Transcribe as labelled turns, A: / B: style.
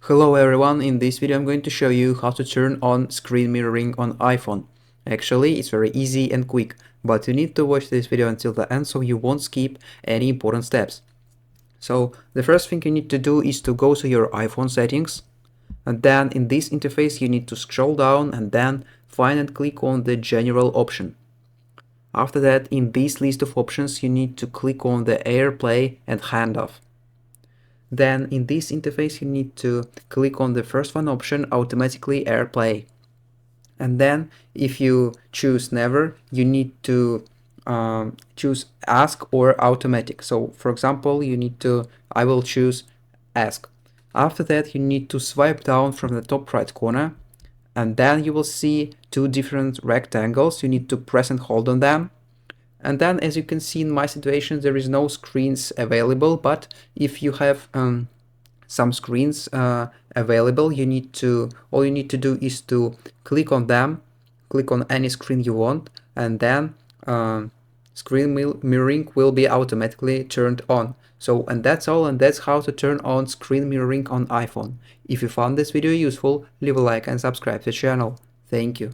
A: Hello everyone, in this video I'm going to show you how to turn on screen mirroring on iPhone. Actually, it's very easy and quick, but you need to watch this video until the end so you won't skip any important steps. So the first thing you need to do is to go to your iPhone settings, and then in this interface you need to scroll down and then find and click on the general option. After that, in this list of options you need to click on the AirPlay and handoff. Then in this interface you need to click on the first one option, automatically AirPlay. And then if you choose never, you need to choose ask or automatic. So for example, I will choose ask. After that you need to swipe down from the top right corner, and then you will see two different rectangles. You need to press and hold on them. And then, as you can see in my situation, there is no screens available, but if you have some screens available, all you need to do is to click on them, click on any screen you want, and then screen mirroring will be automatically turned on. So, and that's all, and that's how to turn on screen mirroring on iPhone. If you found this video useful, leave a like and subscribe to the channel. Thank you.